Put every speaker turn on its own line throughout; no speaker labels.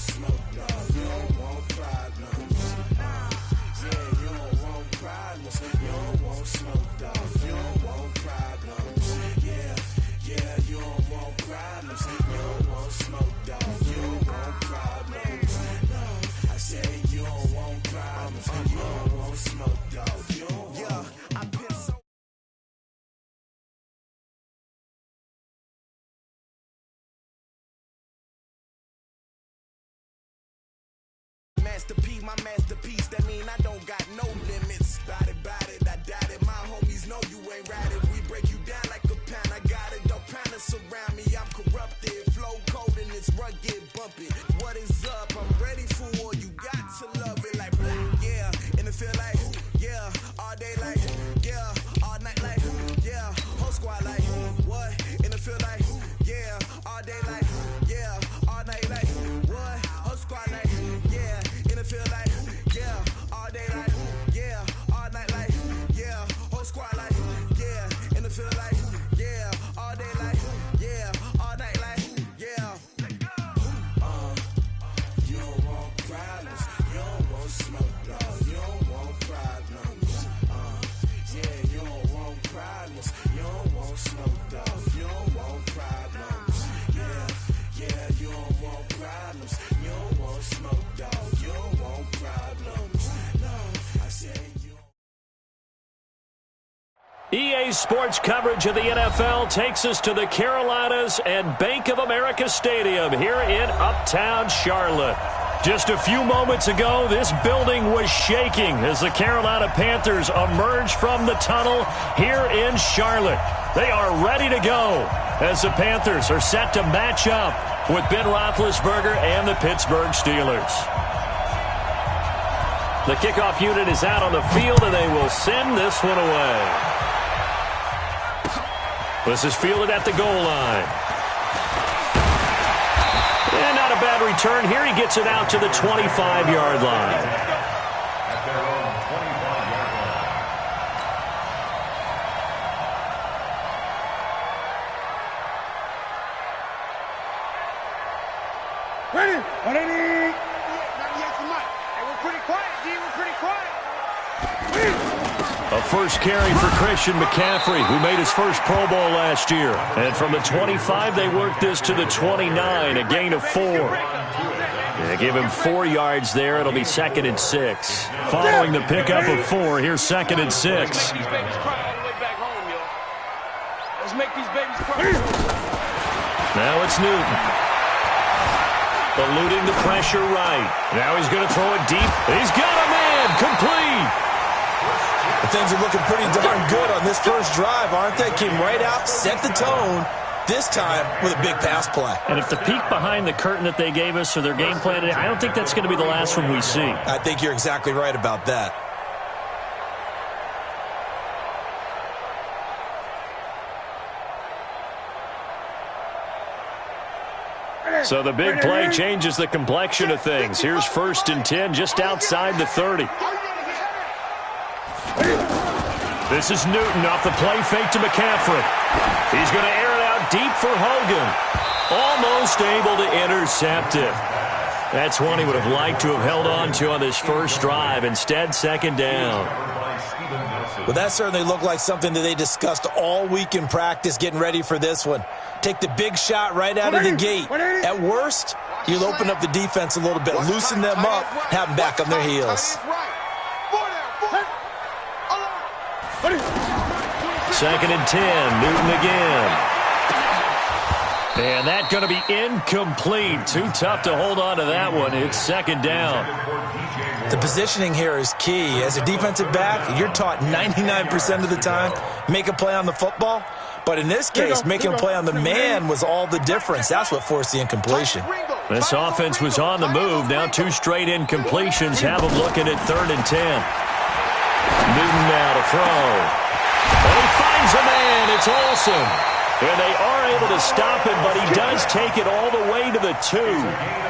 smoke, dog. You don't want problems. Yeah, you don't want problems. You don't want smoke, dog. You don't want problems. Yeah, you don't want problems. You don't want smoke, dog. You don't want problems. I said you don't want problems. You don't want smoke, dog. You don't want. I been so. Masterpiece, my masterpiece. That mean I don't got no limits. Bout it, I doubt it. My homies know you ain't right it. We break you down like a pound. I got it, don't pound us around me. I'm corrupted, flow cold and it's rugged, bumpy. What is up? I'm ready for war. You got to love it like black, yeah. And it feel like, yeah. All day like, yeah. All night like, yeah. Whole squad like, what? And it feel like, yeah. All day like, yeah. All night like, what? Whole squad like, yeah. And it feel like, yeah. All day like, yeah. All night like, yeah. Whole squad like, yeah. And it feel like, yeah. All day like, yeah. All night like, yeah. You don't want problems. You don't want smoke, dog. You don't want problems. Yeah, you don't want problems. You don't want smoke, dog. You don't want problems. Yeah, you don't want problems. You don't want smoke, dog. You don't want problems. No, I said you.
EA Sports coverage of the NFL takes us to the Carolinas and Bank of America Stadium here in Uptown Charlotte. Just a few moments ago, this building was shaking as the Carolina Panthers emerged from the tunnel here in Charlotte. They are ready to go as the Panthers are set to match up with Ben Roethlisberger and the Pittsburgh Steelers. The kickoff unit is out on the field, and they will send this one away. This is fielded at the goal line. And not a bad return here. He gets it out to the 25-yard line.
Ready? Ready? Hey, we're pretty quiet, G. We're pretty quiet.
A first carry for Christian McCaffrey, who made his first Pro Bowl last year. And from the 25, they worked this to the 29, a gain of 4. They give him 4 yards there. It'll be 2nd and 6. Following the pickup of 4, here's 2nd and 6.
Let's make these babies cry.
Now it's Newton. Eluding the pressure right. Now he's going to throw it deep. He's got a man. Complete.
Things are looking pretty darn good on this first drive, aren't they? Came right out, set the tone, this time with a big pass play.
And if the peek behind the curtain that they gave us or their game plan, I don't think that's going to be the last one we see.
I think you're exactly right about that.
So the big play changes the complexion of things. Here's 1st and 10 just outside the 30. This is Newton off the play fake to McCaffrey. He's going to air it out deep for Hogan. Almost able to intercept it. That's one he would have liked to have held on to on this first drive. Instead, 2nd down.
Well, that certainly looked like something that they discussed all week in practice getting ready for this one. Take the big shot right out of the gate. At worst, you'll open up the defense a little bit, loosen them up, have them back on their heels.
2nd and 10, Newton again. And that's going to be incomplete. Too tough to hold on to that one. It's 2nd down.
The positioning here is key. As a defensive back, you're taught 99% of the time, make a play on the football. But in this case, making a play on the man was all the difference. That's what forced the incompletion.
This offense was on the move. Now 2 straight incompletions have them looking at 3rd and 10. Newton now to throw. And he finds a man. It's Olsen. And they are able to stop him, but he does take it all the way to the 2.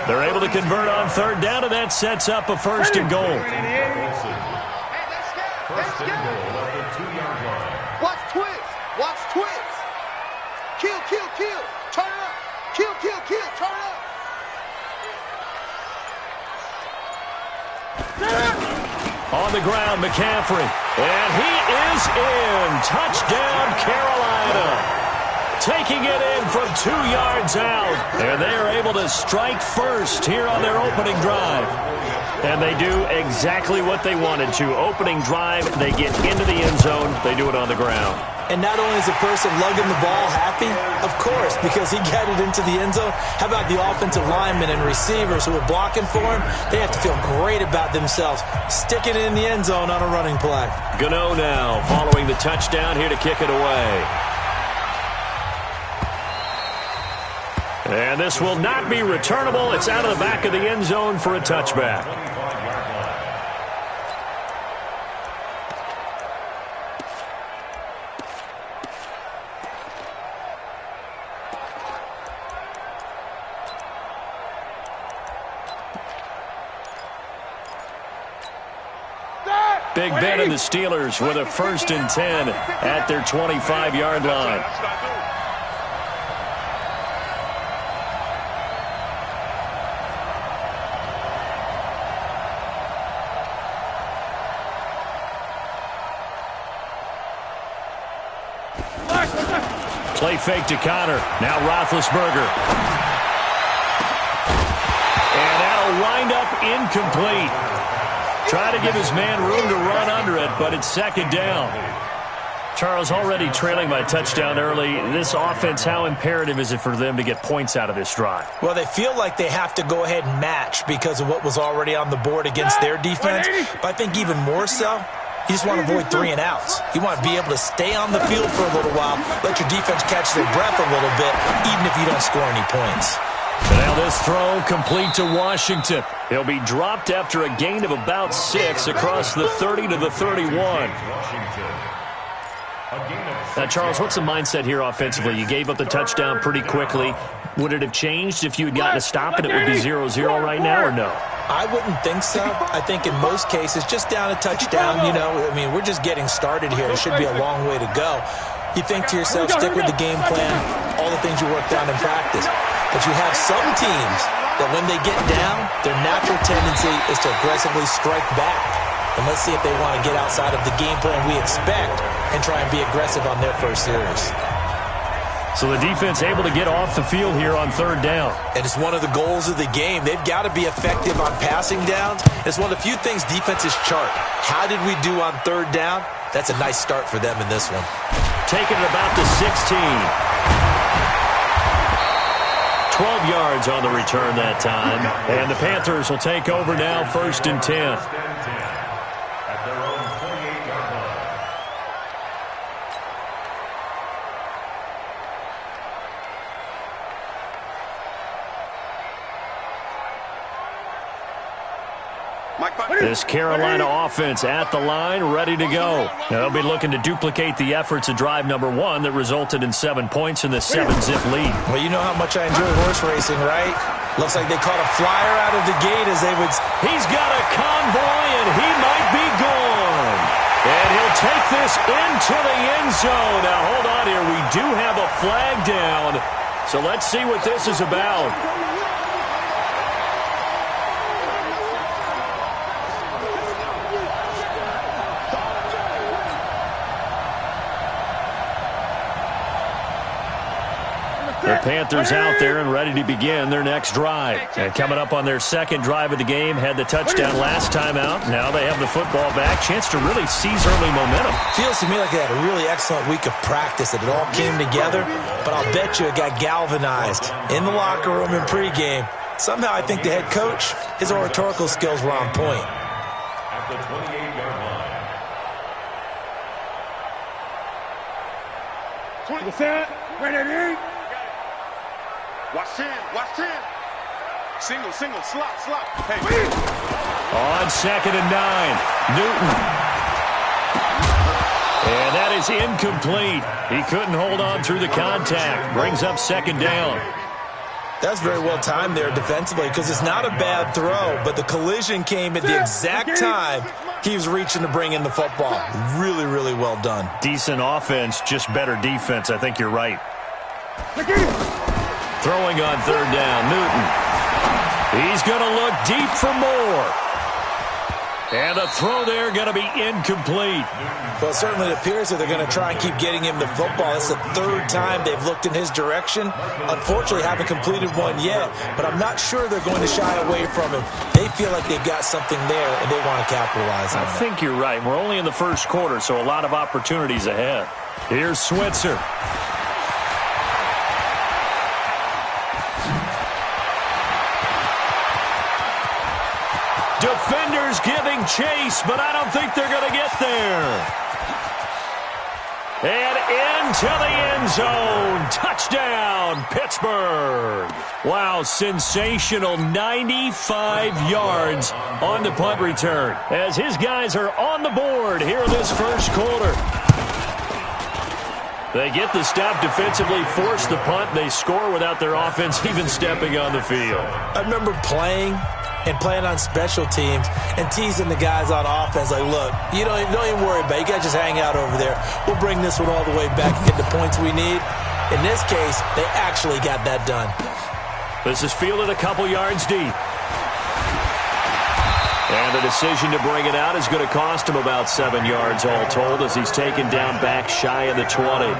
They're able to convert on 3rd down, and that sets up a 1st and goal.
First and goal at the 2-yard line. Watch twins. Watch twins. Kill, kill, kill. Turn it up. Kill, kill, kill. Turn it up.
on the ground, McCaffrey. And he is in. Touchdown, Carolina. Taking it in from 2 yards out. And they are able to strike first here on their opening drive. And they do exactly what they wanted to. Opening drive, they get into the end zone. They do it on the ground.
And not only is the person lugging the ball happy, of course, because he got it into the end zone. How about the offensive linemen and receivers who are blocking for him? They have to feel great about themselves, sticking it in the end zone on a running play.
Gano now following the touchdown here to kick it away. And this will not be returnable. It's out of the back of the end zone for a touchback. Big Ben and the Steelers with a 1st and 10 at their 25-yard line. Play fake to Connor. Now Roethlisberger. And that'll wind up incomplete. Try to give his man room to run under it, but it's 2nd down. Charles, already trailing by touchdown early. This offense, how imperative is it for them to get points out of this drive?
Well, they feel like they have to go ahead and match because of what was already on the board against their defense. But I think even more so, you just want to avoid 3 and outs. You want to be able to stay on the field for a little while, let your defense catch their breath a little bit, even if you don't score any points.
And now this throw complete to Washington. He'll be dropped after a gain of about 6 across the 30 to the 31. Now, Charles, what's the mindset here offensively? You gave up the touchdown pretty quickly. Would it have changed if you had gotten a stop and it would be 0-0 right now, or no?
I wouldn't think so. I think in most cases, just down a touchdown, we're just getting started here. It should be a long way to go. You think to yourself, stick with the game plan, all the things you worked on in practice. But you have some teams that when they get down, their natural tendency is to aggressively strike back. And let's see if they want to get outside of the game plan we expect and try and be aggressive on their first series.
So the defense able to get off the field here on 3rd down.
And it's one of the goals of the game. They've got to be effective on passing downs. It's one of the few things defenses chart. How did we do on 3rd down? That's a nice start for them in this one.
Taking it about to 16. 12 yards on the return that time. And the Panthers will take over now, 1st and 10. This Carolina offense at the line, ready to go. Now they'll be looking to duplicate the efforts of drive number 1 that resulted in 7 points in the 7-zip lead.
Well, you know how much I enjoy horse racing, right? Looks like they caught a flyer out of the gate as they would...
He's got a convoy, and he might be gone. And he'll take this into the end zone. Now, hold on here. We do have a flag down. So let's see what this is about. The Panthers out there and ready to begin their next drive. And coming up on their 2nd drive of the game, had the touchdown last time out. Now they have the football back. Chance to really seize early momentum.
Feels to me like they had a really excellent week of practice, that it all came together. But I'll bet you it got galvanized in the locker room in pregame. Somehow I think the head coach, his oratorical skills were on point.
At the 28-yard line.
20%. Ready.
Watch 10. Single, slot. Hey.
On 2nd and 9, Newton. And that is incomplete. He couldn't hold on through the contact. Brings up 2nd down.
That's very well timed there defensively, because it's not a bad throw, but the collision came at the exact time he was reaching to bring in the football. Really, really well done.
Decent offense, just better defense. I think you're right. Throwing on 3rd down, Newton. He's going to look deep for more. And the throw there going to be incomplete.
Well, certainly it appears that they're going to try and keep getting him the football. It's the third time they've looked in his direction. Unfortunately, haven't completed one yet, but I'm not sure they're going to shy away from him. They feel like they've got something there, and they want to capitalize on it.
I think you're right. We're only in the first quarter, so a lot of opportunities ahead. Here's Switzer. Defenders giving chase, but I don't think they're going to get there. And into the end zone. Touchdown, Pittsburgh. Wow, sensational 95 yards on the punt return as his guys are on the board here in this first quarter. They get the stop defensively, force the punt. They score without their offense even stepping on the field.
I remember playing on special teams and teasing the guys on offense like, look, you don't even worry about it. You guys just hang out over there. We'll bring this one all the way back and get the points we need. In this case, they actually got that done.
This is fielded a couple yards deep. And the decision to bring it out is going to cost him about 7 yards all told as he's taken down back shy of the 20.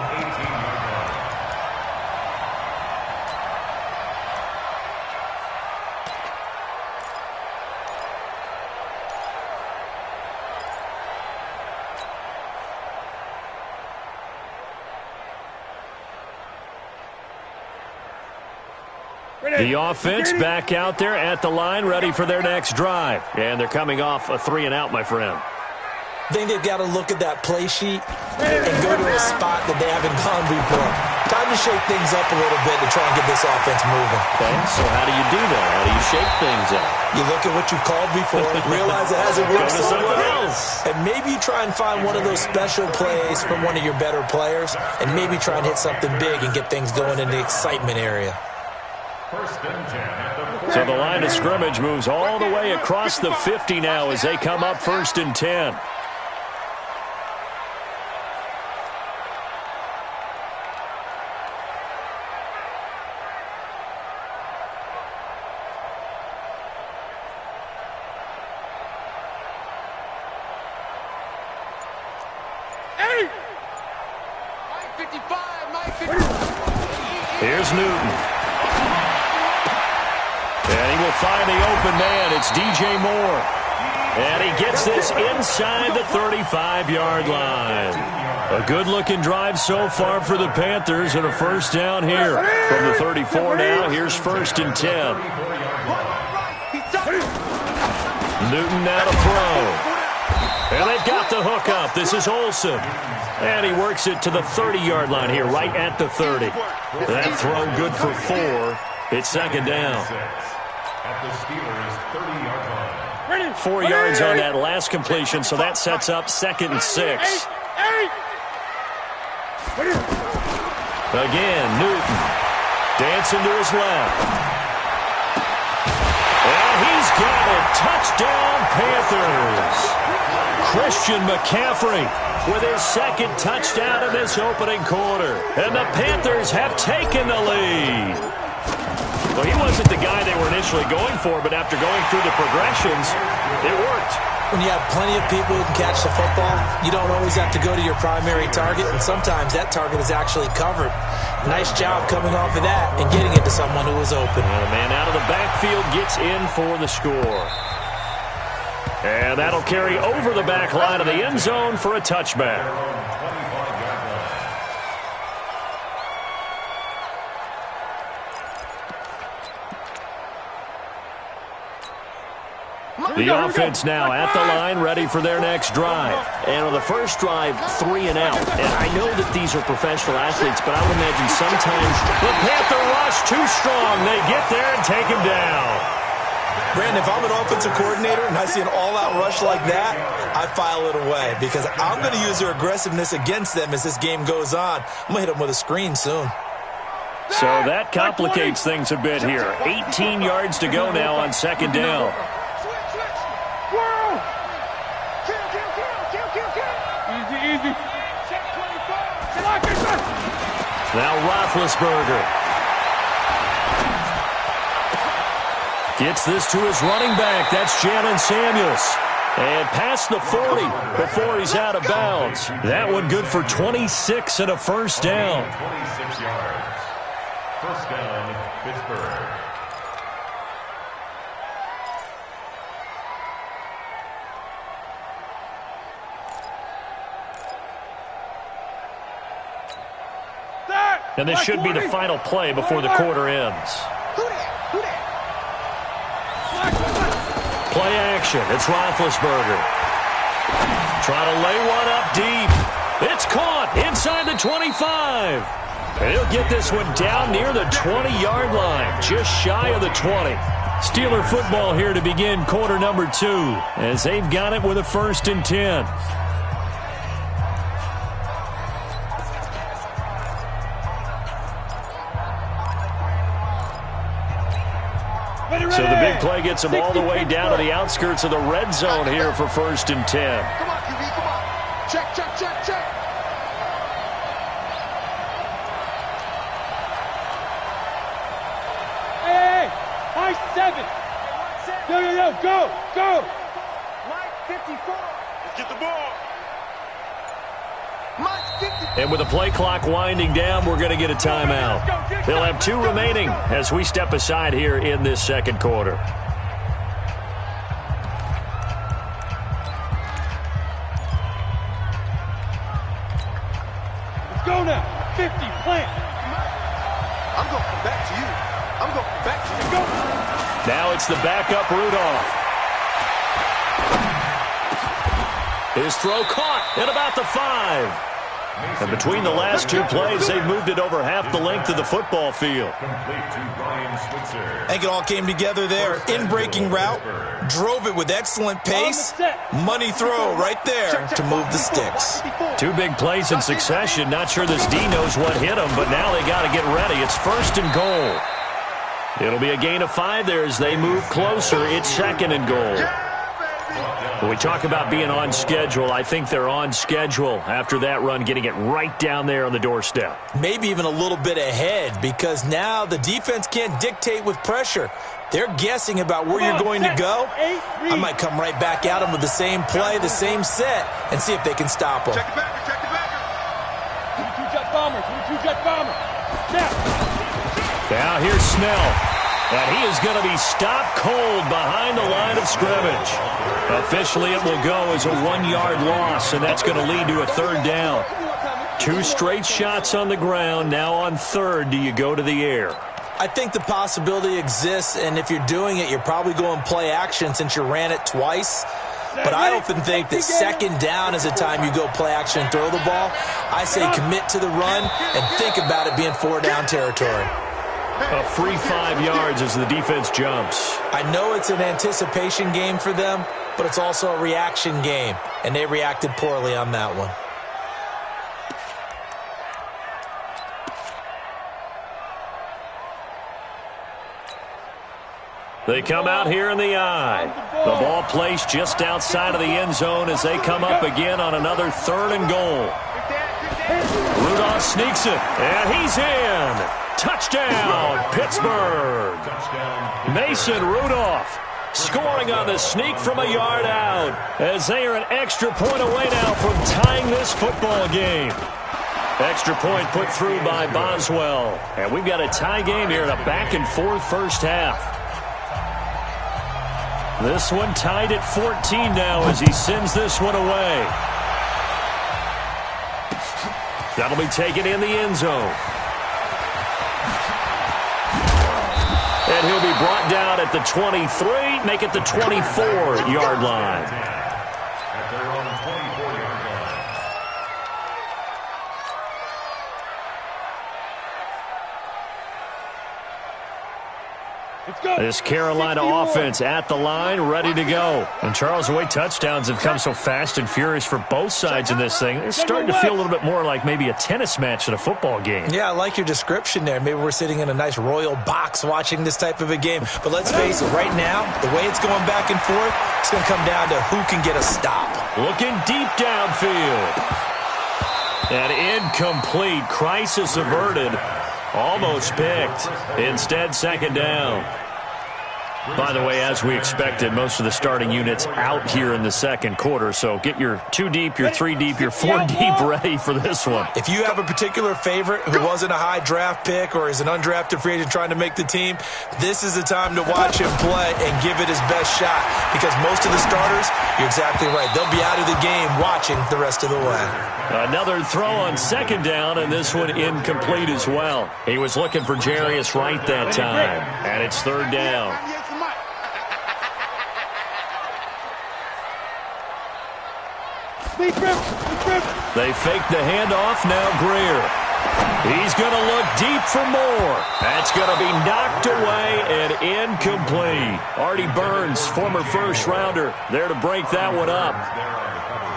The offense back out there at the line, ready for their next drive. And they're coming off a 3-and-out, my friend.
I think they've got to look at that play sheet and go to a spot that they haven't gone before. Time to shake things up a little bit to try and get this offense moving.
Okay, so how do you do that? How do you shake things up?
You look at what you called before, realize it hasn't worked so well,
else.
and maybe you try and find one of those special plays from one of your better players, and maybe try and hit something big and get things going in the excitement area.
So the line of scrimmage moves all the way across the 50 now as they come up 1st and 10. Here's Newton. And he will find the open man. It's DJ Moore. And he gets this inside the 35-yard line. A good-looking drive so far for the Panthers and a first down here. From the 34 now, here's 1st and 10. Newton now to throw. And they've got the hook up. This is Olsen. And he works it to the 30-yard line here, right at the 30. That throw good for 4. It's 2nd down.
At the Steelers' 30-yard line.
4 yards on that last completion, so that sets up 2nd and 6. Again, Newton dancing to his left. And he's got it. Touchdown, Panthers. Christian McCaffrey with his 2nd touchdown in this opening quarter. And the Panthers have taken the lead. Well, he wasn't the guy they were initially going for, but after going through the progressions, it worked.
When you have plenty of people who can catch the football, you don't always have to go to your primary target, and sometimes that target is actually covered. Nice job coming off of that and getting it to someone who was open.
And a man out of the backfield gets in for the score. And that'll carry over the back line of the end zone for a touchback. The offense now at the line, ready for their next drive. And on the first drive, 3 and out. And I know that these are professional athletes, but I would imagine sometimes the Panther rush too strong. They get there and take him down.
Brandon, if I'm an offensive coordinator and I see an all-out rush like that, I file it away because I'm going to use their aggressiveness against them as this game goes on. I'm going to hit them with a screen soon.
So that complicates things a bit here. 18 yards to go now on 2nd down. Now Roethlisberger gets this to his running back. That's Jalen Samuels. And past the 40 before he's out of bounds. That one good for 26 and a first down.
26 yards. First down, Pittsburgh.
And this should be the final play before the quarter ends. Play action. It's Roethlisberger. Trying to lay one up deep. It's caught inside the 25. And he'll get this one down near the 20-yard line, just shy of the 20. Steeler football here to begin quarter number 2, as they've got it with a 1st and 10. So the big play gets them all the way down to the outskirts of the red zone here for 1st and 10.
Come on, QB, come on. Check, check, check, check.
Hey, high 7. Yo, go.
Mike 54. Let's get the ball. Mike 54.
And with the play clock winding down, we're going to get a timeout. They'll have 2 remaining as we step aside here in this second quarter.
Let's go now. 50, plant.
I'm going to come back to you. I'm going to come back to you. Go.
Now it's the backup Rudolph. His throw caught at about the 5. And between the last 2 plays, they've moved it over half the length of the football field.
I think it all came together there. In-breaking route, drove it with excellent pace. Money throw right there to move the sticks.
2 big plays in succession. Not sure this D knows what hit him, but now they got to get ready. It's 1st and goal. It'll be a gain of 5 there as they move closer. It's 2nd and goal. When we talk about being on schedule, I think they're on schedule after that run, getting it right down there on the doorstep.
Maybe even a little bit ahead, because now the defense can't dictate with pressure. They're guessing about where you're going to go. I might come right back at them with the same play, the same set, and see if they can stop them.
Check it back, check it back.
22 jet bomber, 22 jet bomber.
Now here's Snell. And he is going to be stopped cold behind the line of scrimmage. Officially, it will go as a 1-yard loss, and that's going to lead to a 3rd down. 2 straight shots on the ground. Now on 3rd, do you go to the air?
I think the possibility exists, and if you're doing it, you're probably going play action since you ran it twice. But I often think that 2nd down is the time you go play action and throw the ball. I say commit to the run and think about it being 4-down territory.
A free 5 yards as the defense jumps.
I know it's an anticipation game for them, but it's also a reaction game, and they reacted poorly on that one.
They come out here in the eye. The ball placed just outside of the end zone as they come up again on another 3rd and goal. Rudolph sneaks it, and he's in. Touchdown, Pittsburgh. Mason Rudolph scoring on the sneak from a yard out as they are an extra point away now from tying this football game. Extra point put through by Boswell. And we've got a tie game here in a back-and-forth first half. This one tied at 14 now as he sends this one away. That'll be taken in the end zone. And he'll be brought down at the 23, make it the 24-yard line.
At their own 24-yard line.
This Carolina offense at the line, ready to go. And Charles, the way touchdowns have come so fast and furious for both sides in this thing, it's starting to feel a little bit more like maybe a tennis match than a football game.
Yeah, I like your description there. Maybe we're sitting in a nice royal box watching this type of a game. But let's face it, right now, the way it's going back and forth, it's going to come down to who can get a stop.
Looking deep downfield. And incomplete. Crisis averted. Almost picked. Instead, 2nd down. By the way, as we expected, most of the starting units out here in the second quarter. So get your 2 deep, your 3 deep, your 4 deep ready for this one.
If you have a particular favorite who wasn't a high draft pick or is an undrafted free agent trying to make the team, this is the time to watch him play and give it his best shot. Because most of the starters, you're exactly right, they'll be out of the game watching the rest of the way.
Another throw on second down, and this one incomplete as well. He was looking for Jarius Wright that time, and it's third down. They fake the handoff. Now Greer. He's going to look deep for more. That's going to be knocked away and incomplete. Artie Burns, former first-rounder, there to break that one up.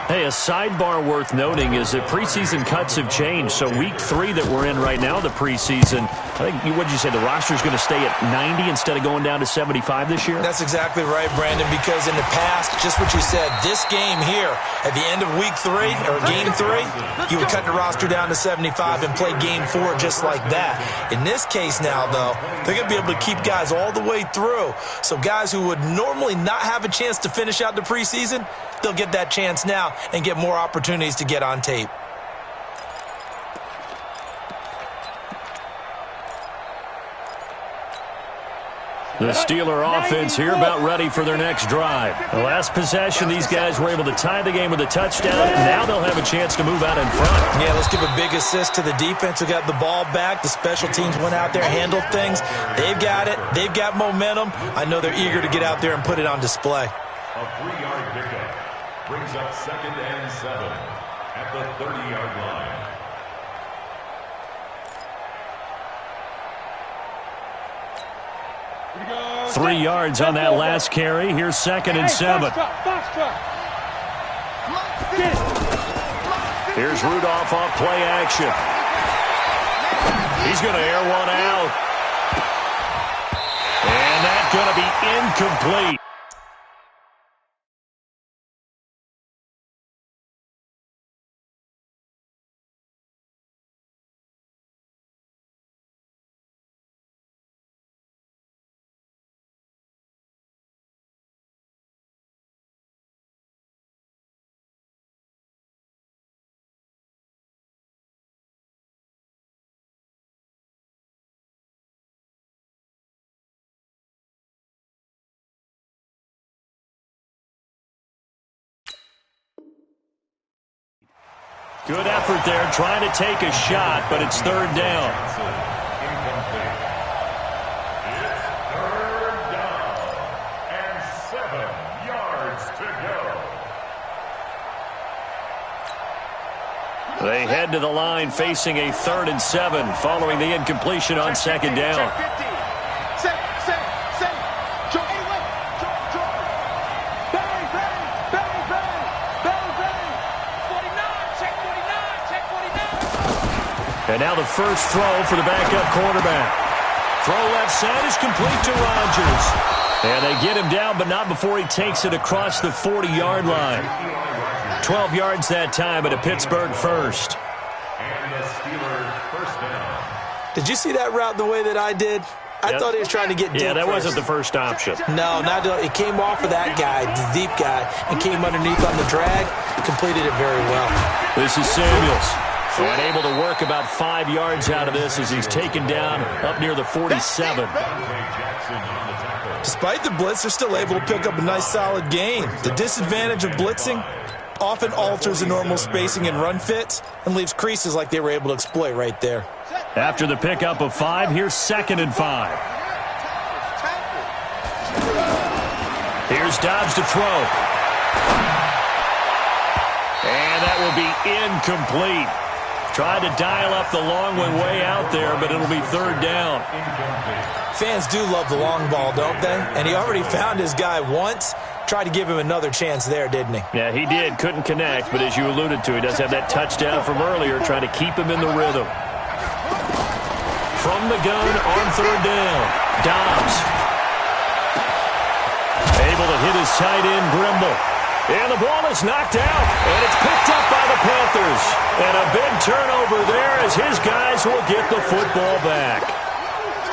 Hey, a sidebar worth noting is that preseason cuts have changed. So week 3 that we're in right now, the preseason, I think, what did you say, the roster's going to stay at 90 instead of going down to 75 this year?
That's exactly right, Brandon, because in the past, just what you said, this game here, at the end of week 3, or game 3, you would cut the roster down to 75 and play game 4 just like that. In this case now, though, they're going to be able to keep guys all the way through. So guys who would normally not have a chance to finish out the preseason, they'll get that chance now and get more opportunities to get on tape.
The Steeler offense here about ready for their next drive. The last possession, these guys were able to tie the game with a touchdown. Now they'll have a chance to move out in front.
Yeah, let's give a big assist to the defense who got the ball back. The special teams went out there, handled things. They've got it. They've got momentum. I know they're eager to get out there and put it on display.
A 3-yard pickup brings up 2nd and 7 at the 30-yard line.
Go. 3 yards on that last carry. Here's 2nd and 7. Here's Rudolph off play action. He's going to air one out. And that's going to be incomplete. Good effort there, trying to take a shot, but it's third down.
Incomplete. It's third down and 7 yards to go.
They head to the line facing a 3rd and 7 following the incompletion on second down. And now the first throw for the backup quarterback. Throw left side is complete to Rodgers. And they get him down, but not before he takes it across the 40-yard line. 12 yards that time, but a Pittsburgh first.
And the Steelers first down.
Did you see that route the way that I did? I thought he was trying to get deep.
Yeah, that
first.
wasn't the first option.
No, not it came off of that guy, the deep guy, and came underneath on the drag. Completed it very well.
This is Samuels. And able to work about 5 yards out of this as he's taken down up near the 47.
Despite the blitz, they're still able to pick up a nice solid gain. The disadvantage of blitzing often alters the normal spacing and run fits and leaves creases like they were able to exploit right there.
After the pickup of 5, here's 2nd and 5. Here's Dobbs to throw. And that will be incomplete. Tried to dial up the long one way out there, but it'll be third down.
Fans do love the long ball, don't they? And he already found his guy once. Tried to give him another chance there, didn't he?
Yeah, he did. Couldn't connect, but as you alluded to, he does have that touchdown from earlier, trying to keep him in the rhythm. From the gun on third down, Dobbs. Able to hit his tight end, Grimble. And the ball is knocked out, and it's picked up by the Panthers. And a big turnover there as his guys will get the football back.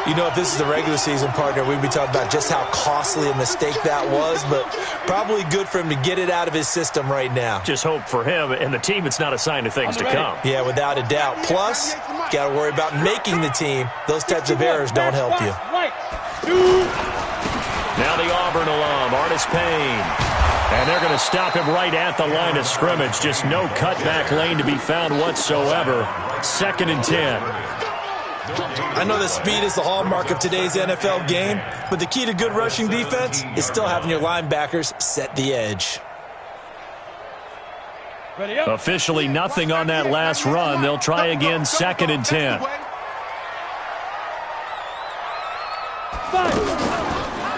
You know, if this is the regular season, partner, we'd be talking about just how costly a mistake that was, but probably good for him to get it out of his system right now.
Just hope for him and the team it's not a sign of things to come.
Yeah, without a doubt. Plus, got to worry about making the team. Those types of errors don't help you.
Now the Auburn alum, Artis Payne. And they're going to stop him right at the line of scrimmage. Just no cutback lane to be found whatsoever. 2nd and 10.
I know that speed is the hallmark of today's NFL game, but the key to good rushing defense is still having your linebackers set the edge.
Officially nothing on that last run. They'll try again, 2nd and 10.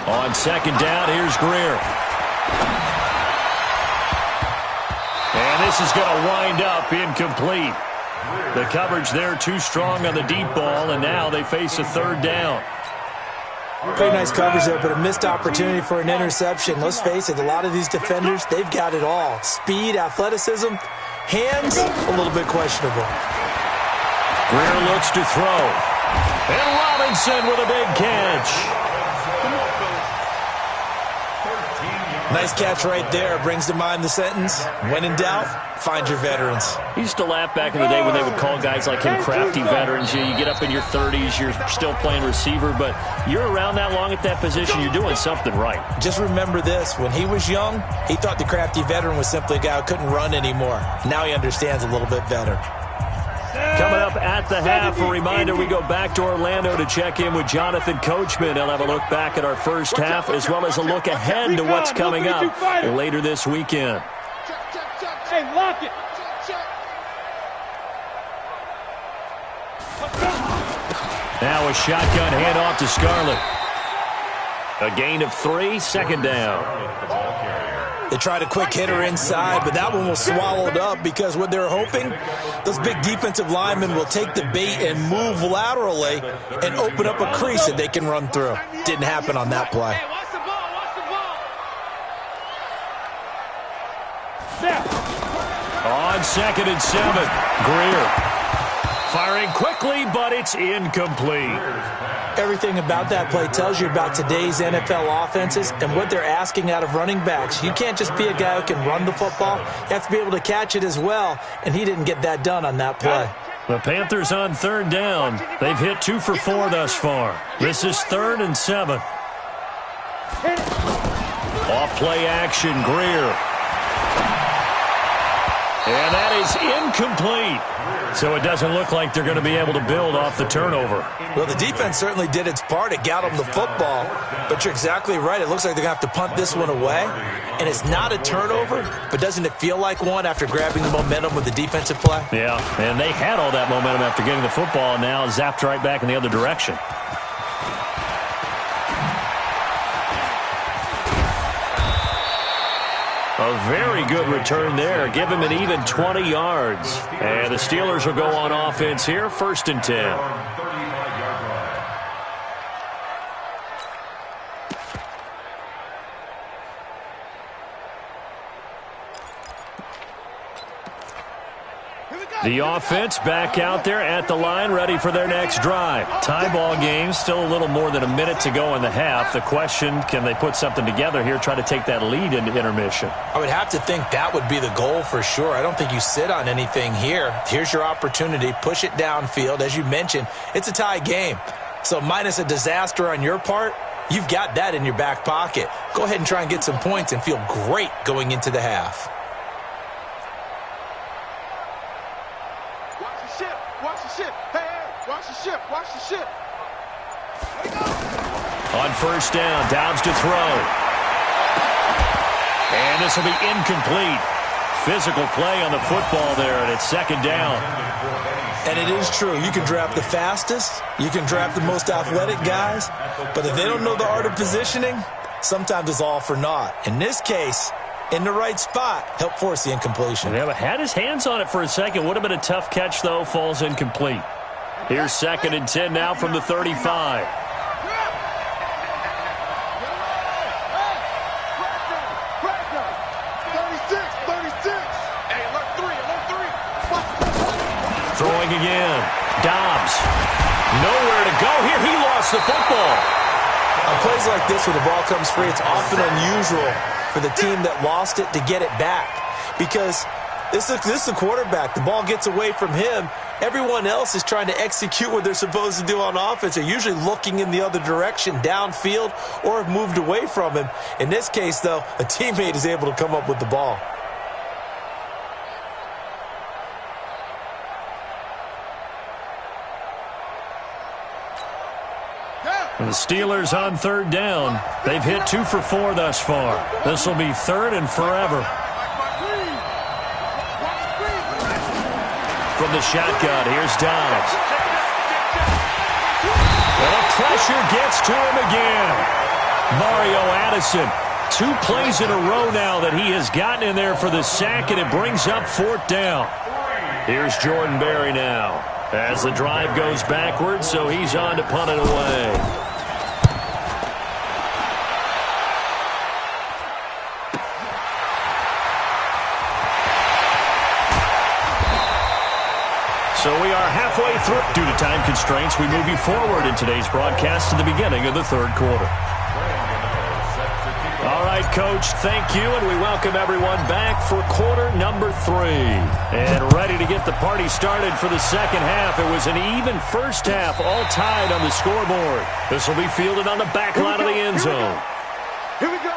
On 2nd down, here's Greer. And this is going to wind up incomplete. The coverage there too strong on the deep ball, and now they face a 3rd down.
Pretty nice coverage there, but a missed opportunity for an interception. Let's face it, a lot of these defenders, they've got it all. Speed, athleticism, hands, a little bit questionable.
Greer looks to throw. And Robinson with a big catch.
Nice catch right there. Brings to mind the sentence, when in doubt, find your veterans.
He used to laugh back in the day when they would call guys like him crafty veterans. You get up in your 30s, you're still playing receiver, but you're around that long at that position, you're doing something right.
Just remember this. When he was young, he thought the crafty veteran was simply a guy who couldn't run anymore. Now he understands a little bit better.
Coming up at the half, a reminder, we go back to Orlando to check in with Jonathan Coachman. He'll have a look back at our first half as well as a look ahead to what's coming up later this weekend.
Hey, lock it.
Now a shotgun handoff to Scarlett. A gain of 3, 2nd down.
They tried a quick hitter inside, but that one was swallowed up because what they're hoping, those big defensive linemen will take the bait and move laterally and open up a crease that they can run through. Didn't happen on that play.
On 2nd and 7, Greer. Firing quickly, but it's incomplete.
Everything about that play tells you about today's NFL offenses and what they're asking out of running backs. You can't just be a guy who can run the football. You have to be able to catch it as well, and he didn't get that done on that play.
The Panthers on 3rd down. They've hit 2 for 4 thus far. This is 3rd and 7. Off play action, Greer. And that is incomplete. So it doesn't look like they're going to be able to build off the turnover.
Well, the defense certainly did its part. It got them the football. But you're exactly right. It looks like they're going to have to punt this one away. And it's not a turnover, but doesn't it feel like one after grabbing the momentum with the defensive play?
Yeah, and they had all that momentum after getting the football, and now zapped right back in the other direction. A very good return there. Give him an even 20 yards. And the Steelers will go on offense here, 1st and 10. The offense back out there at the line, ready for their next drive. Tie ball game, still a little more than a minute to go in the half. The question, can they put something together here, try to take that lead into intermission?
I would have to think that would be the goal for sure. I don't think you sit on anything here. Here's your opportunity. Push it downfield. As you mentioned, it's a tie game. So minus a disaster on your part, you've got that in your back pocket. Go ahead and try and get some points and feel great going into the half.
Watch the ship.
On 1st down, Downs to throw. And this will be incomplete. Physical play on the football there, and it's 2nd down.
And it is true. You can draft the fastest. You can draft the most athletic guys. But if they don't know the art of positioning, sometimes it's all for naught. In this case, in the right spot, help force the incompletion.
Yeah, but had his hands on it for a second. Would have been a tough catch, though. Falls incomplete. Here's 2nd and 10 now from the 35. Throwing again. Dobbs. Nowhere to go here. He lost lost the football.
On plays like this where the ball comes free, it's often unusual for the team that lost it to get it back because this is the quarterback. The ball gets away from him. Everyone else is trying to execute what they're supposed to do on offense. They're usually looking in the other direction, downfield, or have moved away from him. In this case, though, a teammate is able to come up with the ball.
The Steelers on third down. They've hit 2 for 4 thus far. This will be third and forever. From the shotgun, here's Downs. And the pressure gets to him again. Mario Addison, 2 plays in a row now that he has gotten in there for the sack, and it brings up 4th down. Here's Jordan Berry now as the drive goes backwards, so he's on to punt it away. So we are halfway through. Due to time constraints, we move you forward in today's broadcast to the beginning of the third quarter. All right, Coach, thank you, and we welcome everyone back for quarter number 3. And ready to get the party started for the second half. It was an even first half, all tied on the scoreboard. This will be fielded on the back line of the end zone.
Here we go.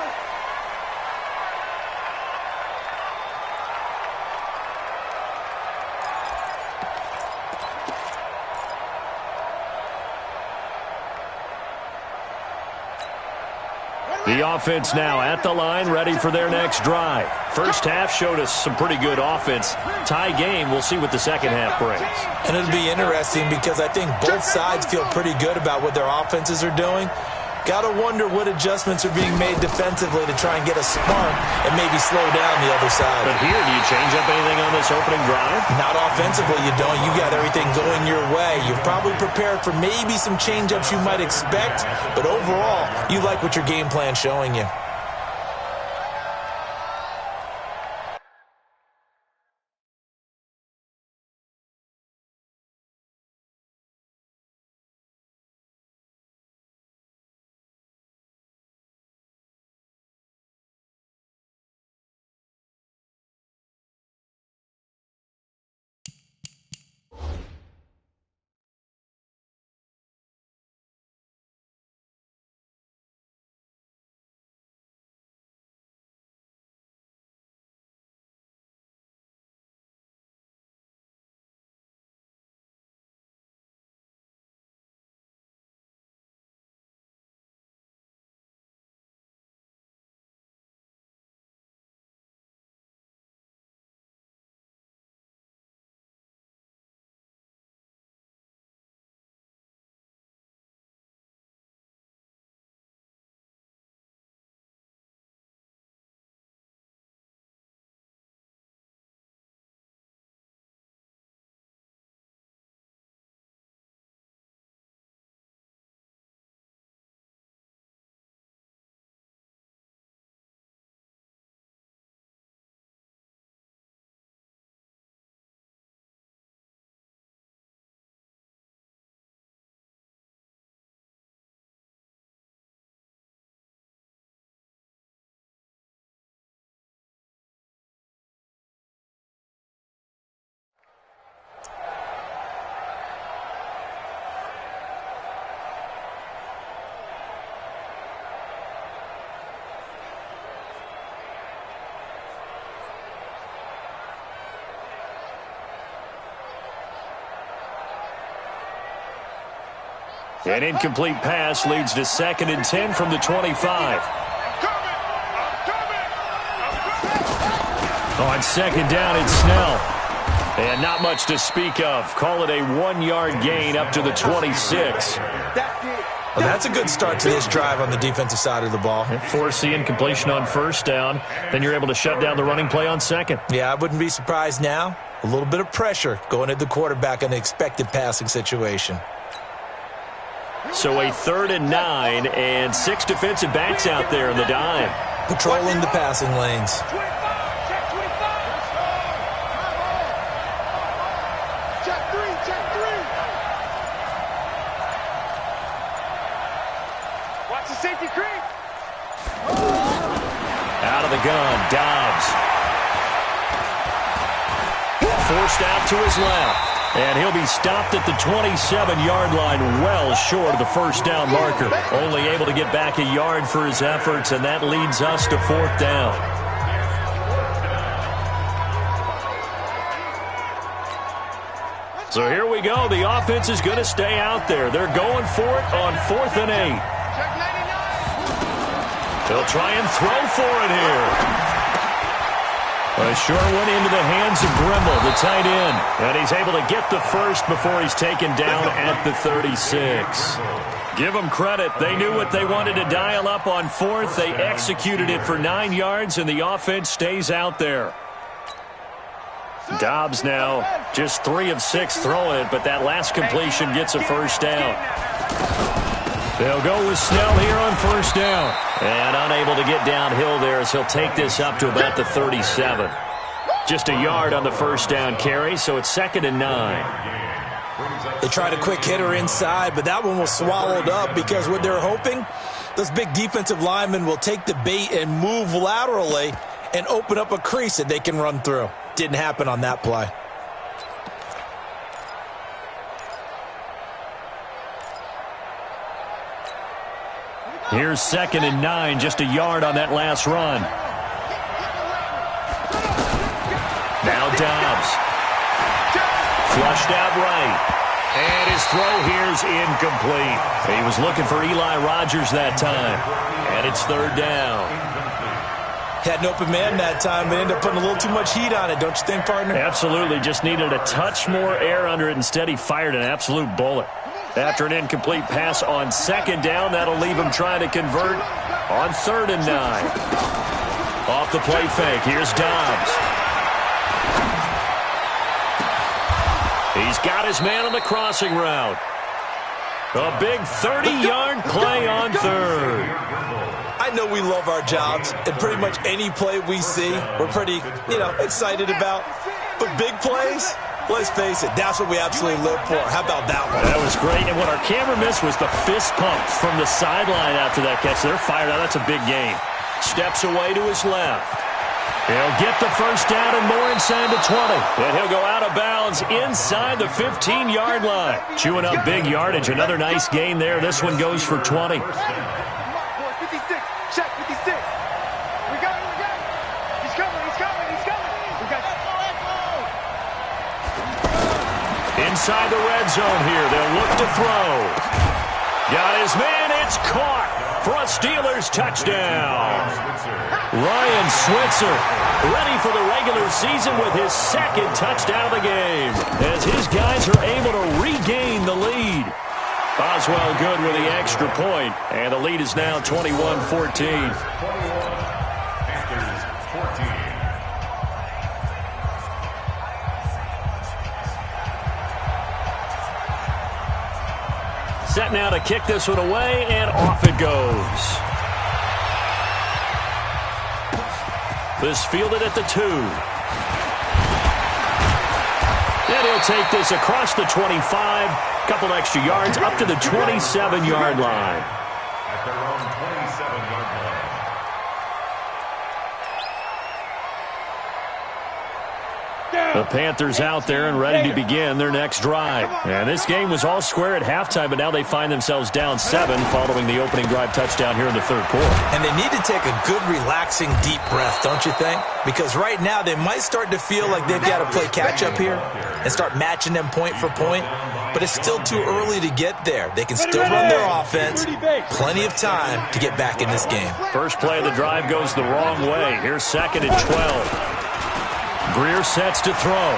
The offense now at the line, ready for their next drive. First half showed us some pretty good offense. Tie game, we'll see what the second half brings.
And it'll be interesting because I think both sides feel pretty good about what their offenses are doing. Got to wonder what adjustments are being made defensively to try and get a spark and maybe slow down the other side.
But here, do you change up anything on this opening drive?
Not offensively, you don't. You got everything going your way. You've probably prepared for maybe some change-ups you might expect, but overall, you like what your game plan's showing you.
An incomplete pass leads to 2nd and 10 from the 25. On 2nd down, it's Snell. And not much to speak of. Call it a 1-yard gain up to the 26.
Well, that's a good start to this drive on the defensive side of the ball.
Force the incompletion on 1st down. Then you're able to shut down the running play on 2nd.
Yeah, I wouldn't be surprised now. A little bit of pressure going at the quarterback in an expected passing situation.
So a 3rd and 9 and 6 defensive backs out there in the dime.
Patrolling the passing lanes.
Watch the safety creep.
Out of the gun, Dobbs. Forced out to his left. And he'll be stopped at the 27-yard line, well short of the first down marker. Only able to get back a yard for his efforts, and that leads us to fourth down. So here we go. The offense is going to stay out there. They're going for it on 4th and 8. They'll try and throw for it here. A short one into the hands of Brimble, the tight end. And he's able to get the first before he's taken down at the 36. Give them credit. They knew what they wanted to dial up on 4th. They executed it for 9 yards, and the offense stays out there. Dobbs now just 3 of 6 throwing it, but that last completion gets a first down. They'll go with Snell here on first down. And unable to get downhill there as he'll take this up to about the 37. Just a yard on the first down carry, so it's 2nd and 9.
They tried a quick hitter inside, but that one was swallowed up because what they're hoping, those big defensive linemen will take the bait and move laterally and open up a crease that they can run through. Didn't happen on that play.
Here's 2nd and 9, just a yard on that last run. Now Dobbs. Flushed out right. And his throw here's incomplete. He was looking for Eli Rogers that time. And it's 3rd down.
Had an open man that time, but ended up putting a little too much heat on it, don't you think, partner?
Absolutely. Just needed a touch more air under it. Instead, he fired an absolute bullet. After an incomplete pass on 2nd down, that'll leave him trying to convert on 3rd and 9. Off the play fake, here's Dobbs. He's got his man on the crossing route. A big 30-yard play on 3rd.
I know we love our jobs, and pretty much any play we see, we're pretty, excited about. But big plays, let's face it, that's what we absolutely live for. How about that one?
That was great, and what our camera missed was the fist pumps from the sideline after that catch. They're fired out. That's a big gain. Steps away to his left. He'll get the first down and more inside the 20. And he'll go out of bounds inside the 15-yard line. Chewing up big yardage. Another nice gain there. This one goes for 20.
56. Check 56. We got it. He's coming. We got it.
Inside the red zone here. They'll look to throw. Got his man. It's caught for a Steelers touchdown. Ryan Switzer ready for the regular season with his 2nd touchdown of the game as his guys are able to regain the lead. Boswell good with the extra point, and the lead is now 21-14. Set now to kick this one away, and off it goes. This fielded at the 2. And he'll take this across the 25. Couple extra yards up to the 27-yard line.
At their own 27-yard line.
The Panthers out there and ready to begin their next drive. And this game was all square at halftime, but now they find themselves down 7 following the opening drive touchdown here in the 3rd quarter.
And they need to take a good, relaxing, deep breath, don't you think? Because right now they might start to feel like they've got to play catch-up here and start matching them point for point. But it's still too early to get there. They can still run their offense. Plenty of time to get back in this game.
First play of the drive goes the wrong way. Here's 2nd and 12. Greer sets to throw.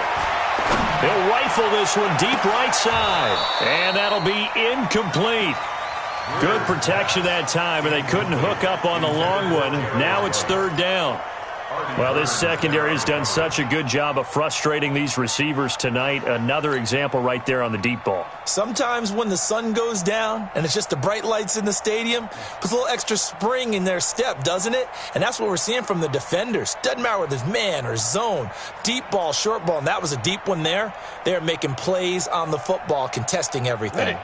He'll rifle this one deep right side. And that'll be incomplete. Good protection that time, and they couldn't hook up on the long one. Now it's 3rd down. Well, this secondary has done such a good job of frustrating these receivers tonight. Another example right there on the deep ball.
Sometimes when the sun goes down and it's just the bright lights in the stadium, puts a little extra spring in their step, doesn't it? And that's what we're seeing from the defenders. Doesn't matter whether it's man or zone, deep ball, short ball, and that was a deep one there. They're making plays on the football, contesting everything.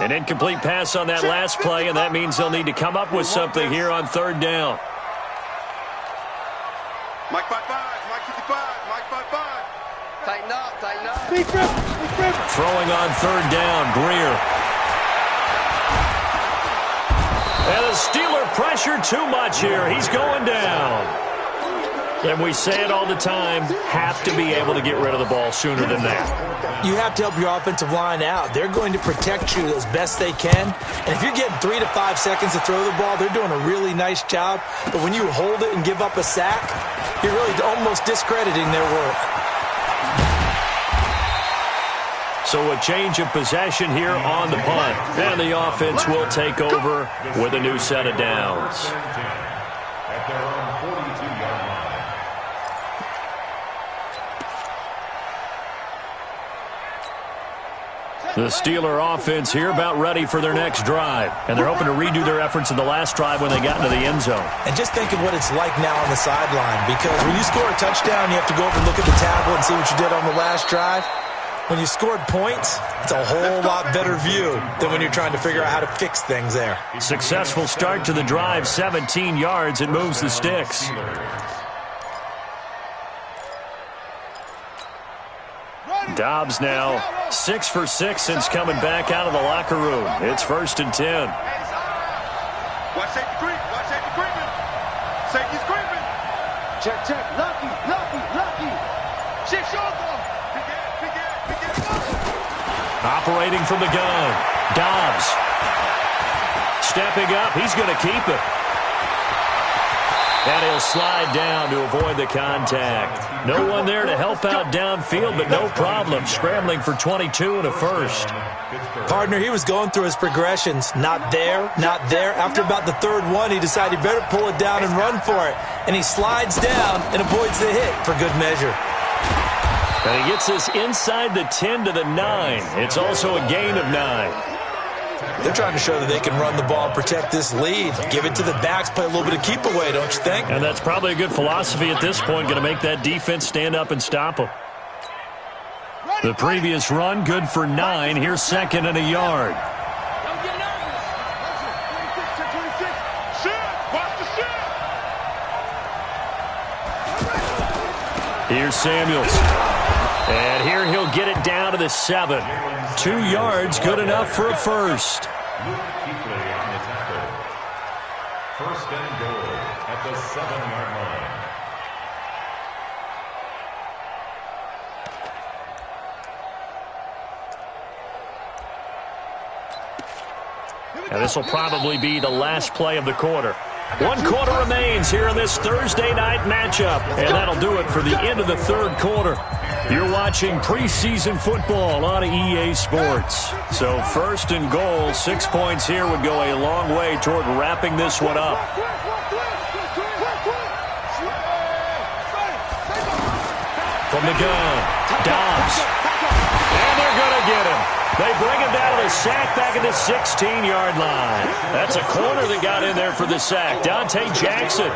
An incomplete pass on that last play, and that means they'll need to come up with something here on third down.
Mike 55, Mike 55, Mike 55. Tighten up, tighten up.
Throwing on third down, Greer. And the Steeler pressure too much here. He's going down. And we say it all the time, have to be able to get rid of the ball sooner than that.
You have to help your offensive line out. They're going to protect you as best they can. And if you're getting 3 to 5 seconds to throw the ball, they're doing a really nice job. But when you hold it and give up a sack, you're really almost discrediting their work.
So a change of possession here on the punt. And the offense will take over with a new set of downs.
At their own 42-yard line.
The Steeler offense here about ready for their next drive. And they're hoping to redo their efforts in the last drive when they got into the end zone.
And just think of what it's like now on the sideline. Because when you score a touchdown, you have to go over and look at the tablet and see what you did on the last drive. When you scored points, it's a whole lot better view than when you're trying to figure out how to fix things there.
Successful start to the drive, 17 yards. It moves the sticks. Dobbs now 6 for 6 since coming back out of the locker room. It's 1st and 10.
Watch safety creep, watch safety creeping. Safety's creeping. Check, check. Lucky, lucky, lucky. Shit, shoulder.
Operating from the gun. Dobbs. Stepping up. He's going to keep it. And he'll slide down to avoid the contact. No one there to help out downfield, but no problem. Scrambling for 22 and a first.
Partner, he was going through his progressions. Not there, not there. After about the third one, he decided he better pull it down and run for it. And he slides down and avoids the hit for good measure.
And he gets this inside the 10 to the 9. It's also a gain of 9.
They're trying to show that they can run the ball and protect this lead. Give it to the backs, play a little bit of keep away, don't you think?
And that's probably a good philosophy at this point, going to make that defense stand up and stop them. The previous run, good for 9. Here's 2nd and a yard. Here's Samuels. And here he'll get it down to the 7. 2 yards, good enough for a first.
Luke Kuechly on the tackle. 1st and goal at the 7-yard line.
And this will probably be the last play of the quarter. 1 quarter remains here in this Thursday night matchup. And that'll do it for the end of the 3rd quarter. You're watching preseason football on EA Sports. So 1st and goal, 6 points here would go a long way toward wrapping this one up. From the gun, Dobbs. And they're going to get him. They bring him down to the sack back at the 16-yard line. That's a corner that got in there for the sack. Dante Jackson.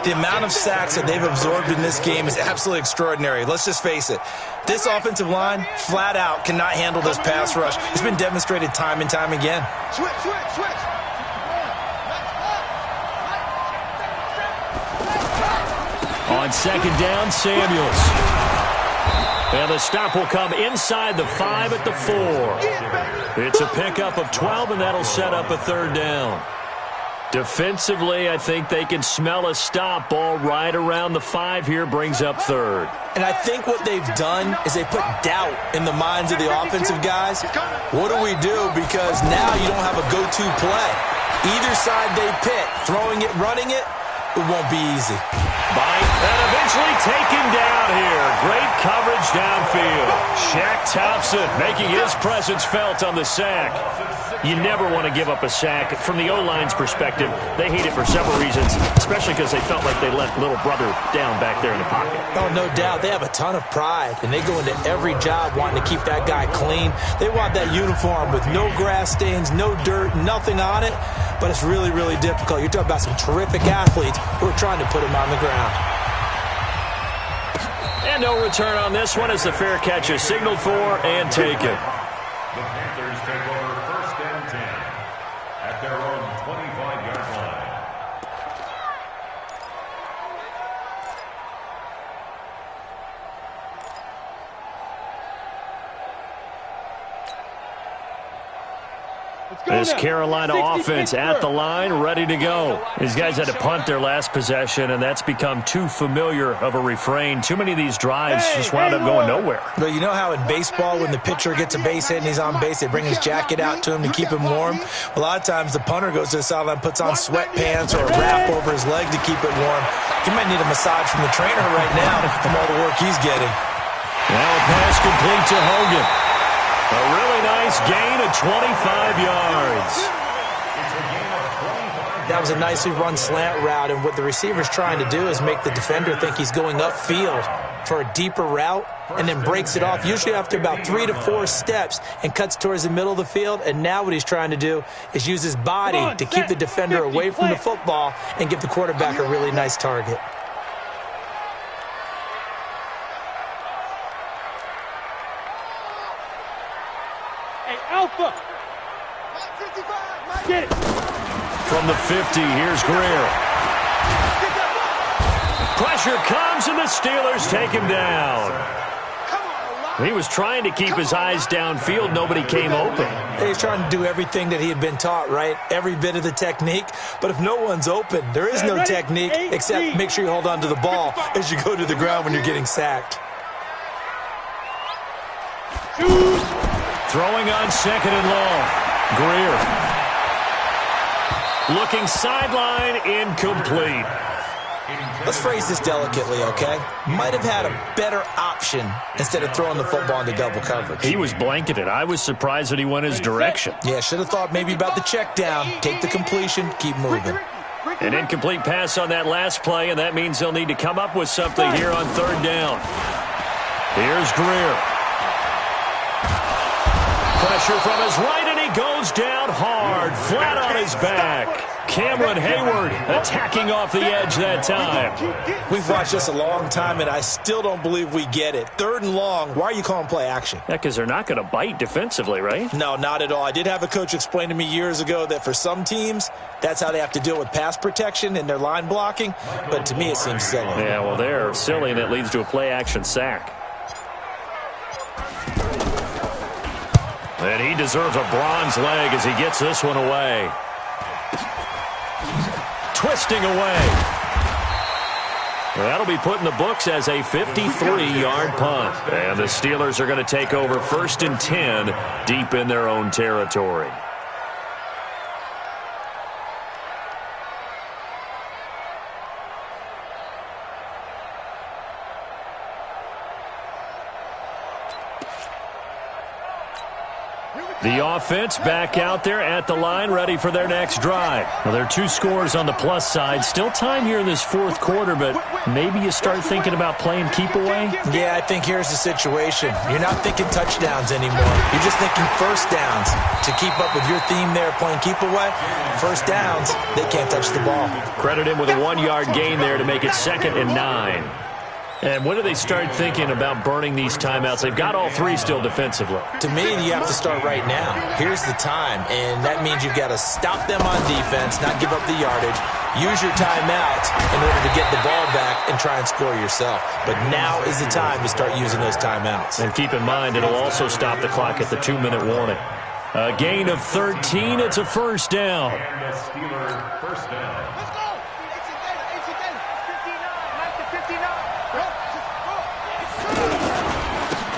The amount of sacks that they've absorbed in this game is absolutely extraordinary. Let's just face it. This offensive line, flat out, cannot handle this pass rush. It's been demonstrated time and time again.
Switch, switch, switch.
On 2nd down, Samuels. And the stop will come inside the 5 at the 4. It's a pickup of 12, and that'll set up a 3rd down. Defensively, I think they can smell a stop ball right around the 5 here, brings up 3rd.
And I think what they've done is they put doubt in the minds of the offensive guys. What do we do? Because now you don't have a go-to play. Either side they pick, throwing it, running it, it won't be easy.
And eventually taken down here. Great coverage downfield. Shaq Thompson making his presence felt on the sack. You never want to give up a sack. From the O-line's perspective, they hate it for several reasons, especially because they felt like they let little brother down back there in the pocket.
Oh, no doubt. They have a ton of pride, and they go into every job wanting to keep that guy clean. They want that uniform with no grass stains, no dirt, nothing on it, but it's really, really difficult. You're talking about some terrific athletes who are trying to put him on the ground.
And no return on this one as the fair catch is signaled for and taken.
The Panthers take over 1st and
This Carolina offense at the line, ready to go. These guys had to punt their last possession, and that's become too familiar of a refrain. Too many of these drives just wound up going nowhere.
But you know how in baseball, when the pitcher gets a base hit and he's on base, they bring his jacket out to him to keep him warm? A lot of times the punter goes to the sideline, puts on sweatpants or a wrap over his leg to keep it warm. He might need a massage from the trainer right now from all the work he's getting.
Now a pass complete to Hogan. A really nice gain of 25 yards.
That was a nicely run slant route, and what the receiver's trying to do is make the defender think he's going upfield for a deeper route and then breaks it off, usually after about 3 to 4 steps, and cuts towards the middle of the field. And now what he's trying to do is use his body to keep the defender away from the football and give the quarterback a really nice target.
Alpha! Get it!
From the 50, here's Greer. Pressure comes, and the Steelers take him down. He was trying to keep his eyes downfield. Nobody came open.
He's trying to do everything that he had been taught, right? Every bit of the technique. But if no one's open, there is no technique except make sure you hold on to the ball as you go to the ground when you're getting sacked.
Throwing on 2nd and long. Greer. Looking sideline, incomplete.
Let's phrase this delicately, okay? Might have had a better option instead of throwing the football into double coverage.
He was blanketed. I was surprised that he went his direction.
Yeah, should have thought maybe about the check down. Take the completion, keep moving.
An incomplete pass on that last play, and that means they'll need to come up with something here on 3rd down. Here's Greer. Pressure from his right, and he goes down hard, flat on his back. Cameron Hayward attacking off the edge that time.
We've watched this a long time, and I still don't believe we get it. 3rd and long, why are you calling play action?
Yeah, because they're not going to bite defensively, right?
No, not at all. I did have a coach explain to me years ago that for some teams, that's how they have to deal with pass protection and their line blocking, but to me it seems silly.
Yeah, well, they're silly, and it leads to a play action sack. And he deserves a bronze leg as he gets this one away. Twisting away. That'll be put in the books as a 53-yard punt. And the Steelers are going to take over 1st and 10 deep in their own territory. The offense back out there at the line, ready for their next drive. Well, there are 2 scores on the plus side. Still time here in this 4th quarter, but maybe you start thinking about playing keep away?
Yeah, I think here's the situation. You're not thinking touchdowns anymore. You're just thinking first downs. To keep up with your theme there, playing keep away, first downs, they can't touch the ball.
Credit him with a 1-yard gain there to make it 2nd and 9. And when do they start thinking about burning these timeouts? They've got all 3 still defensively.
To me, you have to start right now. Here's the time, and that means you've got to stop them on defense, not give up the yardage, use your timeouts in order to get the ball back and try and score yourself. But now is the time to start using those timeouts.
And keep in mind, it'll also stop the clock at the 2-minute warning. A gain of 13, it's a first down.
And the Steelers first down.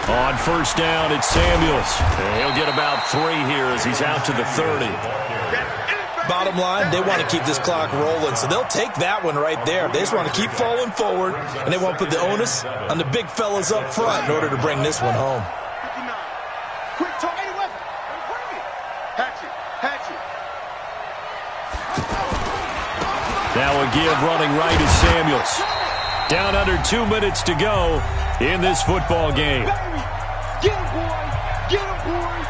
On first down, it's Samuels. And he'll get about 3 here as he's out to the 30.
Bottom line, they want to keep this clock rolling, so they'll take that one right there. They just want to keep falling forward, and they want to put the onus on the big fellas up front in order to bring this one home.
Now a give running right is Samuels. Down under 2 minutes to go in this football game.
Get him, boy! Get him, boy!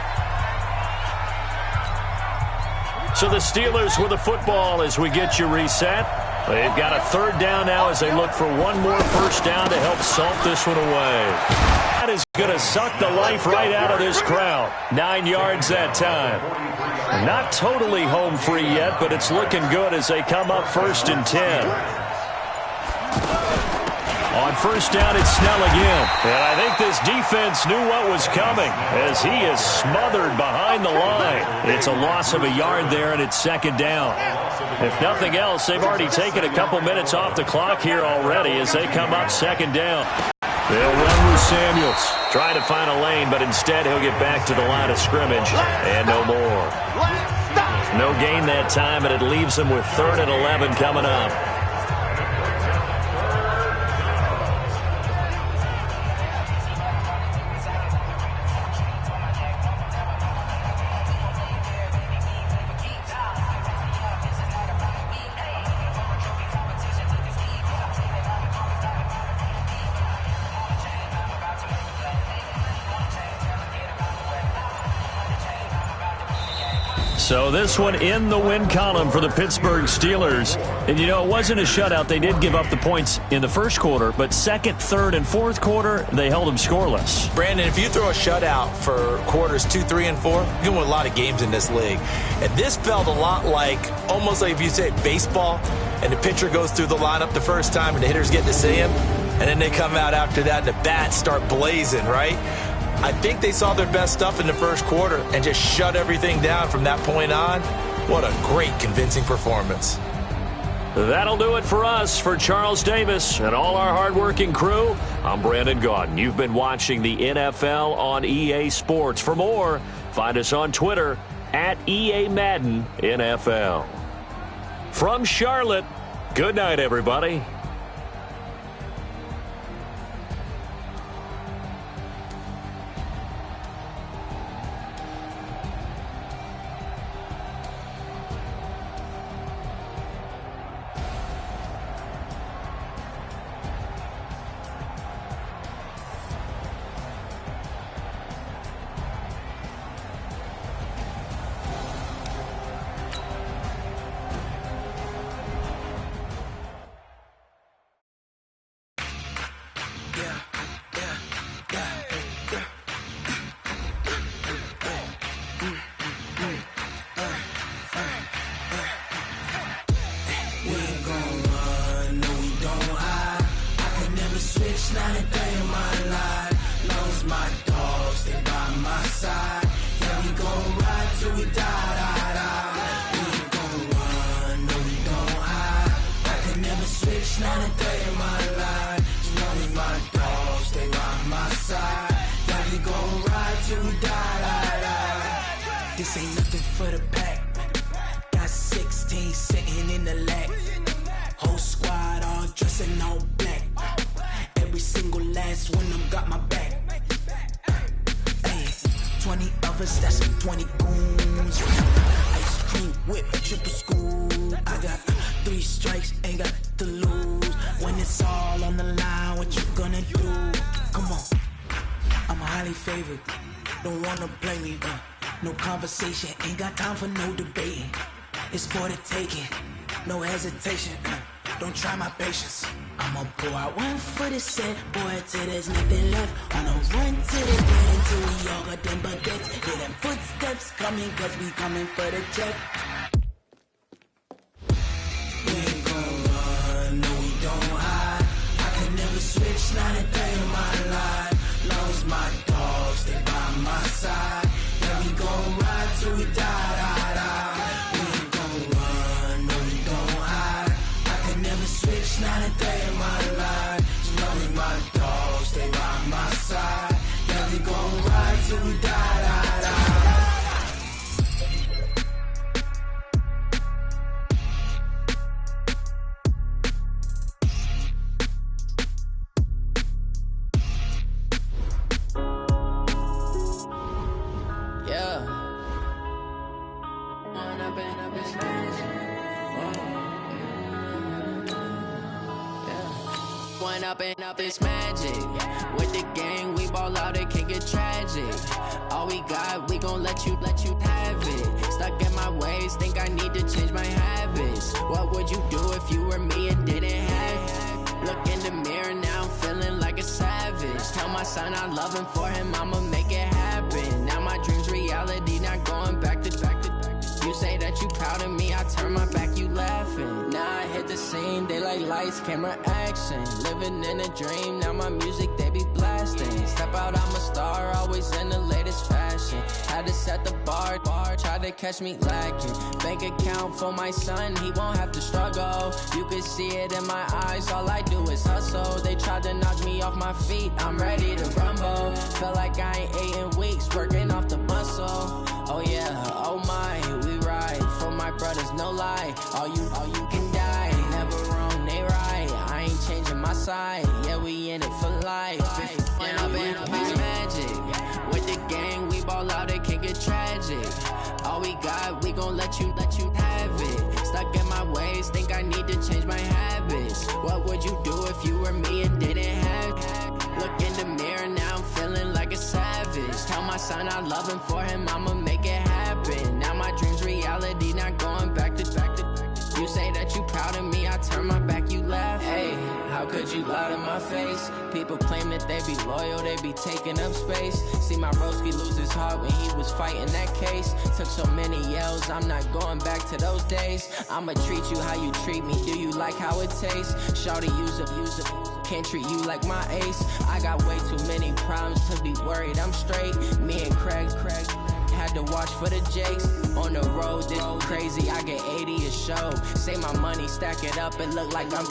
So the Steelers with the football as we get you reset. They've got a 3rd down now as they look for one more first down to help salt this one away. That is going to suck the life right out of this crowd. 9 yards that time. Not totally home free yet, but it's looking good as they come up 1st and 10. On first down, it's Snell again. And I think this defense knew what was coming as he is smothered behind the line. It's a loss of a yard there, and it's second down. If nothing else, they've already taken a couple minutes off the clock here already as they come up second down. They'll run with Samuels, trying to find a lane, but instead he'll get back to the line of scrimmage and no more. No gain that time, and it leaves them with 3rd and 11 coming up. So this one in the win column for the Pittsburgh Steelers. And, you know, it wasn't a shutout. They did give up the points in the first quarter, but second, third, and fourth quarter, they held them scoreless.
Brandon, if you throw a shutout for quarters 2, 3, and 4, you can win a lot of games in this league. And this felt a lot like, almost like if you say baseball, and the pitcher goes through the lineup the first time and the hitters get to see him, and then they come out after that and the bats start blazing, right? I think they saw their best stuff in the first quarter and just shut everything down from that point on. What a great, convincing performance.
That'll do it for us. For Charles Davis and all our hardworking crew, I'm Brandon Gaudin. You've been watching the NFL on EA Sports. For more, find us on Twitter at EA Madden NFL. From Charlotte, good night, everybody.
This ain't nothing for the pack. Got 16 sitting in the lap. Whole squad all dressing all black. Every single last one of them got my back. Hey, 20 of us, that's 20 goons. Ice cream whip, triple school. I got 3 strikes, ain't got to lose. When it's all on the line, what you gonna do? Come on, I'm highly favored. Don't wanna play me, no conversation, ain't got time for no debating. It's for the taking, no hesitation. Don't try my patience. I'ma pull out one for the set, boy, till there's nothing left. On a run to the bed until we all got them baguettes. Hear them footsteps coming, cause we coming for the check. We ain't gon' run, no we don't hide. I can never switch, not a day in my life. Long as my dogs, they by my side. Yeah, we gon' ride till we die. We ain't gon' run, no we don't hide. I can never switch, not a day in my life. As long as my dogs, stay by my side. Yeah, we gon' ride till we die. Up is magic. With the gang, we ball out, it can get tragic. All we got, we gon' let you have it. Stuck in my ways, think I need to change my habits. What would you do if you were me and didn't have it? Look in the mirror, now I'm feeling like a savage. Tell my son I love him, for him I'ma make it happen. Now my dream's reality, not going back to. You say that you proud of me, I turn my back, you laughing. Now I hit the scene, they like lights, camera, action. Living in a dream, now my music, they be blasting. Step out, I'm a star, always in the latest fashion. Had to set the bar, try to catch me lacking. Bank account for my son, he won't have to struggle. You can see it in my eyes, all I do is hustle. They tried to knock me off my feet, I'm ready to rumble. Feel like I ain't ate in weeks, working off the muscle. Oh yeah, oh my, we ride for my brothers, no lie. All you can die, never wrong, they right. I ain't changing my side, yeah, we in it for life. When I've been magic, with the gang, we ball out, it can get tragic. All we got, we gon' let you have it. Stuck in my ways, think I need to change my habits. What would you do if you were me and didn't have it? Look in the mirror, now I'm feeling like a savage. Tell my son I love him, for him I'ma make it happen. Now my dream's reality, not going back to. You say that you proud of me, I turn my back, you laugh. Hey, how could you lie to my face? People claim that they be loyal, they be taking up space. See my broski lose his heart when he was fighting that case. Took so many yells, I'm not going back to those days. I'ma treat you how you treat me, do you like how it tastes? Shawty, use it, can't treat you like my ace. I got way too many problems to be worried, I'm straight. Me and Craig had to watch for the Jakes. On the road, this crazy, I get 80 a show. Say my money, stack it up, it look like I'm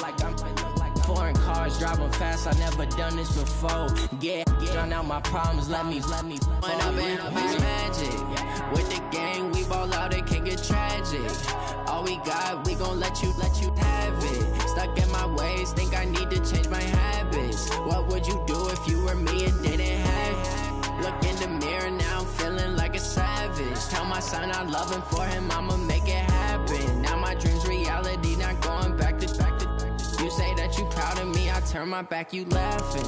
foreign cars, driving fast, I never done this before. Yeah, drown out my problems, let me When I've been magic, with the gang, we ball out, it can get tragic. All we got, we gon' let you have it. Stuck in my ways, think I need to change my habits. What would you do if you were me and didn't have it? Look in the mirror, now I'm feeling like a savage. Tell my son I love him, for him I'ma make it happen. Now my dream's reality, not going back to. You say that you proud of me, I turn my back, you laughing.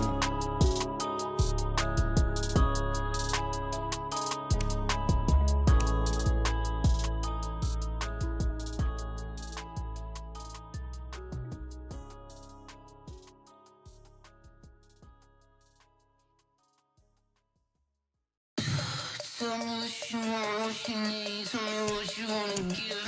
Tell me what you want, what you need. Tell me what you wanna give.